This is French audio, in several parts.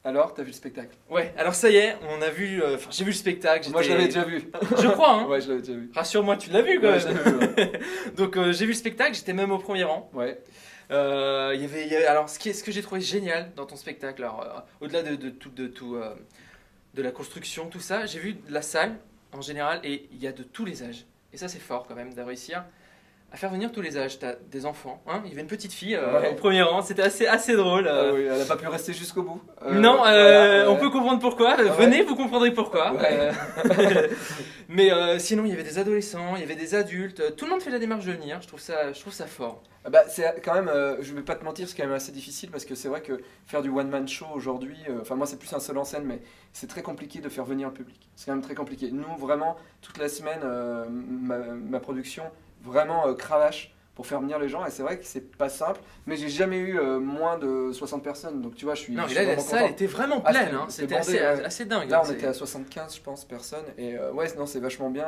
Alors, t'as vu le spectacle? Ouais, alors ça y est, on a vu, j'ai vu le spectacle. Moi, je l'avais déjà vu. Je crois, hein. Ouais, je l'avais déjà vu. Rassure-moi, tu l'as vu quand Ouais, je même. l'avais vu. Ouais. Donc j'ai vu le spectacle, j'étais même au premier rang. Ouais. Alors ce que j'ai trouvé génial dans ton spectacle, alors au-delà de la construction, tout ça, j'ai vu la salle en général et il y a de tous les âges. Et ça c'est fort quand même de réussir à faire venir tous les âges. T'as des enfants, hein, il y avait une petite fille Ouais. au premier rang, c'était assez drôle. Ah oui, elle a pas pu rester jusqu'au bout. Non, Voilà, on ouais. peut comprendre pourquoi. Venez, vous comprendrez pourquoi. Ouais. Mais sinon, il y avait des adolescents, il y avait des adultes. Tout le monde fait la démarche de venir. Je trouve ça fort. Ah bah, c'est quand même, je vais pas te mentir, c'est quand même assez difficile parce que c'est vrai que faire du one-man show aujourd'hui, enfin moi c'est plus un seul en scène, mais c'est très compliqué de faire venir le public. C'est quand même très compliqué. Nous, vraiment, toute la semaine, ma production, vraiment cravache pour faire venir les gens et c'est vrai que c'est pas simple, mais j'ai jamais eu moins de 60 personnes, donc tu vois, Non, je mais suis là, la vraiment salle content. était vraiment Ah, pleine. c'était C'était bondé, ouais. assez dingue. Là, hein, on était à 75, je pense, personnes. Et ouais, non, c'est vachement bien.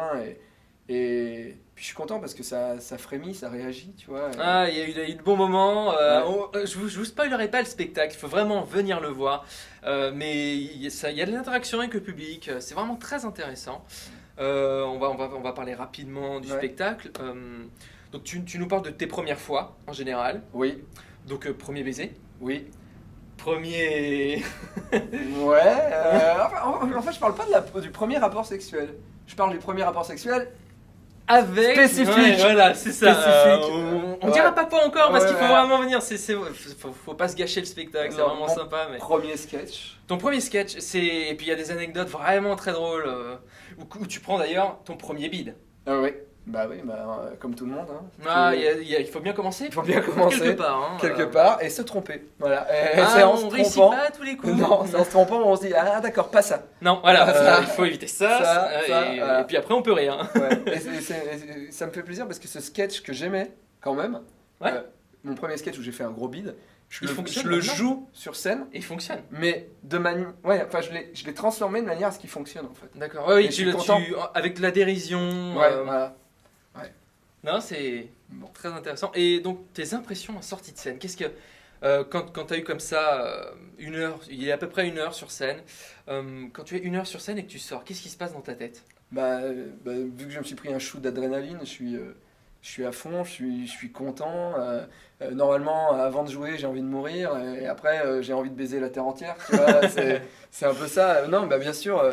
Et puis je suis content parce que ça frémit, ça réagit, tu vois. Ah, il y a eu de bons moments. Ouais. Je vous spoilerai pas le spectacle, il faut vraiment venir le voir. Mais il y a de l'interaction avec le public, c'est vraiment très intéressant. On va parler rapidement du Ouais. spectacle. Donc tu nous parles de tes premières fois en général. Oui, Donc premier baiser, oui. premier... Ouais. En fait, je parle pas du premier rapport sexuel. Je parle du premier rapport sexuel. Avec... Spécifique. Ouais, voilà, c'est ça. Spécifique. On Ouais. dira pas quoi encore parce Ouais, qu'il faut ouais. vraiment venir. Faut pas se gâcher le spectacle, c'est Non, vraiment mon sympa. Mais... Premier sketch. Ton premier sketch, et puis il y a des anecdotes vraiment très drôles où tu prends d'ailleurs ton premier bide. Ah oui. Bah oui, comme tout le monde. Hein. Ah, il faut bien commencer. Il faut bien commencer. Quelque part. Hein, Quelque part et se tromper. Voilà. Et Ah, c'est en on se réussit trompant. pas à tous les coups. Non, c'est en se trompant où on se dit ah d'accord, pas ça. Non, voilà, Ça. il faut éviter ça. Ça, et puis après on peut rire. Ouais. Ça me fait plaisir parce que ce sketch que j'aimais quand même, Ouais. mon premier sketch où j'ai fait un gros bide, Il fonctionne je le maintenant. joue sur scène, Et il fonctionne. mais de manière, ouais, enfin je l'ai transformé de manière à ce qu'il fonctionne en fait. D'accord. Ouais, oui, Et je suis content. avec de la dérision. Ouais, voilà. Non, c'est Bon. très intéressant. Et donc tes impressions en sortie de scène, qu'est-ce que quand tu as eu comme ça une heure, il y a à peu près une heure sur scène, quand tu es une heure sur scène et que tu sors, qu'est-ce qui se passe dans ta tête? Vu que je me suis pris un shoot d'adrénaline, je suis à fond, je suis content. Normalement, avant de jouer, j'ai envie de mourir, et après, j'ai envie de baiser la terre entière. Tu vois, c'est un peu ça. Non, bah, bien sûr.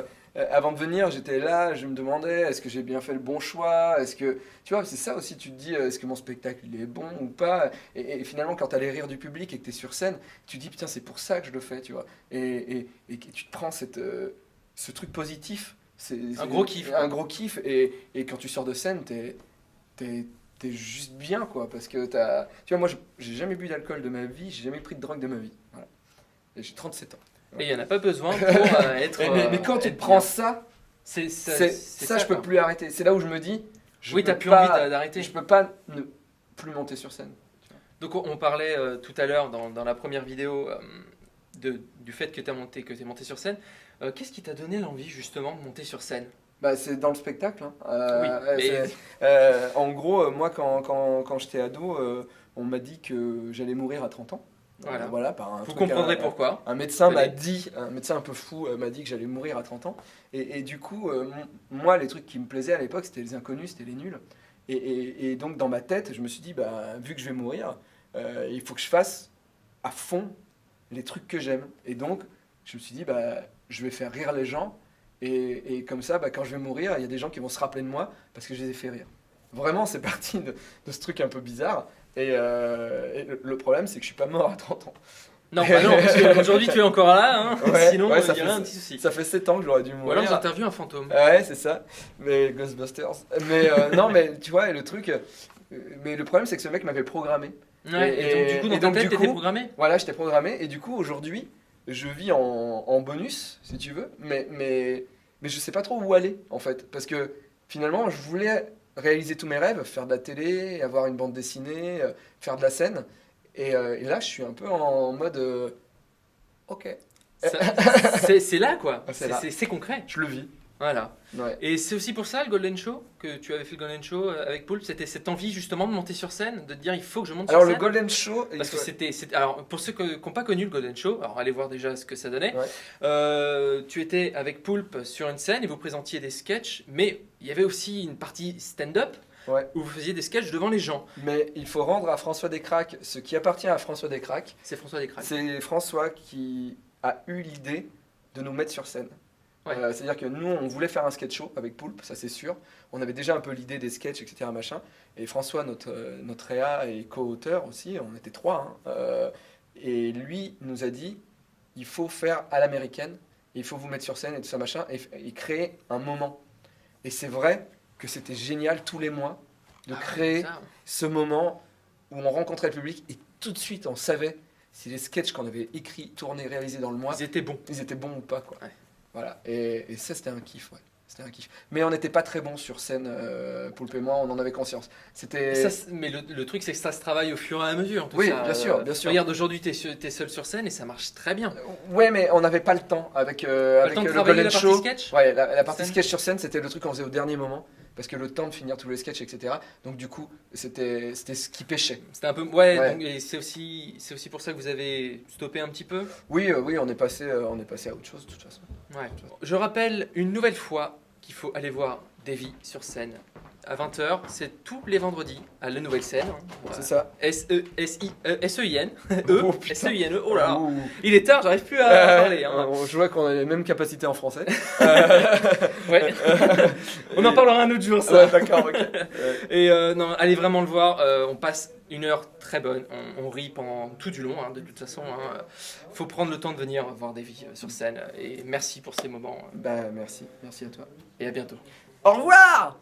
Avant de venir, j'étais là, je me demandais est-ce que j'ai bien fait le bon choix, est-ce que tu vois, c'est ça aussi, tu te dis est-ce que mon spectacle il est bon ou pas, et finalement quand t'as les rires du public et que t'es sur scène, tu te dis putain c'est pour ça que je le fais, tu vois, et que tu te prends ce truc positif, Un gros kiff, quoi. un gros kiff, et quand tu sors de scène, t'es juste bien quoi, parce que tu vois, moi j'ai jamais bu d'alcool de ma vie, j'ai jamais pris de drogue de ma vie, voilà, et j'ai 37 ans. Et il n'y en a pas besoin pour être. Mais quand tu être te prends bien. ça, C'est ça, je peux quoi. plus arrêter. C'est là où je me dis, Oui, t'as plus pas- envie d'arrêter. je peux pas ne plus monter sur scène. Donc on parlait tout à l'heure dans la première vidéo du fait que t'es monté sur scène. Qu'est-ce qui t'a donné l'envie justement de monter sur scène? Bah, c'est dans le spectacle. Hein. Oui, mais- En gros, moi, quand j'étais ado, on m'a dit que j'allais mourir à 30 ans. Voilà. Par un Vous truc, comprendrez pourquoi. Un médecin m'a Allez. dit, un médecin un peu fou m'a dit que j'allais mourir à 30 ans. Et du coup, moi, les trucs qui me plaisaient à l'époque, c'était les inconnus, c'était les nuls. Et donc, dans ma tête, je me suis dit, bah, vu que je vais mourir, il faut que je fasse à fond les trucs que j'aime. Et donc, je me suis dit, bah, je vais faire rire les gens. Et comme ça, bah, quand je vais mourir, il y a des gens qui vont se rappeler de moi parce que je les ai fait rire. Vraiment, c'est parti de ce truc un peu bizarre. Et le problème, c'est que je suis pas mort à 30 ans. Non, bah non, parce qu'aujourd'hui tu es encore là, hein. Ouais, Sinon ouais, il ça y fait aurait un ça. petit souci. Ça fait 7 ans que j'aurais dû Ou alors mourir. j'interviewe un fantôme. Ouais, c'est ça. Mais Ghostbusters. Mais non, mais tu vois, et le truc. Mais le problème, c'est que ce mec m'avait programmé. Ouais, et donc du coup, dans ta tête, t'étais programmé? Voilà, j'étais programmé. Et du coup, aujourd'hui, je vis en bonus, si tu veux. Mais je sais pas trop où aller, en fait. Parce que finalement, je voulais réaliser tous mes rêves, faire de la télé, avoir une bande dessinée, faire de la scène. Et là, je suis un peu en mode. Ok. C'est là quoi, C'est là. c'est concret. Je le vis. Voilà. Ouais. Et c'est aussi pour ça le Golden Show, que tu avais fait le Golden Show avec Poulpe, c'était cette envie justement de monter sur scène, de te dire il faut que je monte Alors sur le scène. Golden Show, Parce que alors pour ceux qui n'ont pas connu le Golden Show, alors allez voir déjà ce que ça donnait. Tu étais avec Poulpe sur une scène et vous présentiez des sketchs, mais il y avait aussi une partie stand-up où vous faisiez des sketchs devant les gens. Mais il faut rendre à François Descraques ce qui appartient à François Descraques. C'est François Descraques. C'est François qui a eu l'idée de nous mettre sur scène. Ouais. C'est-à-dire que nous, on voulait faire un sketch show avec Poulpe, ça c'est sûr. On avait déjà un peu l'idée des sketchs, etc. Machin. Et François, notre réa et co-auteur aussi, on était trois. Et lui nous a dit, il faut faire à l'américaine, il faut vous mettre sur scène et tout ça machin, et créer un moment. Et c'est vrai que c'était génial tous les mois de créer ce moment où on rencontrait le public et tout de suite on savait si les sketchs qu'on avait écrits, tournés, réalisés dans le mois, ils étaient bons ou pas, quoi. Ouais. Voilà. Et ça c'était un kiff, ouais. C'était un kiff. Mais on n'était pas très bons sur scène, Poulpe et moi, on en avait conscience. Mais le truc, c'est que ça se travaille au fur et à mesure. Oui, ça. bien sûr, bien sûr. Regarde, aujourd'hui, t'es seul sur scène et ça marche très bien. Ouais, mais on n'avait pas le temps avec le temps de le travailler Golden la Show. partie sketch. Ouais, la partie Scène. sketch sur scène, c'était le truc qu'on faisait au dernier moment. Parce que le temps de finir tous les sketchs, etc. Donc du coup, c'était ce qui pêchait. C'était un peu... Ouais. Donc, et c'est aussi pour ça que vous avez stoppé un petit peu. Oui, on est passé à autre chose de toute façon. Ouais. Je rappelle une nouvelle fois qu'il faut aller voir Davy sur scène à 20h. C'est tous les vendredis à La Nouvelle Scène. C'est ça. S-E-I-N. Oh, putain. S-E-I-N-E. Oh là là. Ouh. Il est tard, j'arrive plus à parler. Je vois qu'on a les mêmes capacités en français. Ouais. On en parlera un autre jour, ça. Ouais, d'accord, ok. Et non, allez vraiment le voir. On passe une heure très bonne. On rit pendant tout du long, de toute façon. Faut prendre le temps de venir voir Davy sur scène. Et merci pour ces moments. Bah merci à toi. Et à bientôt. Au revoir.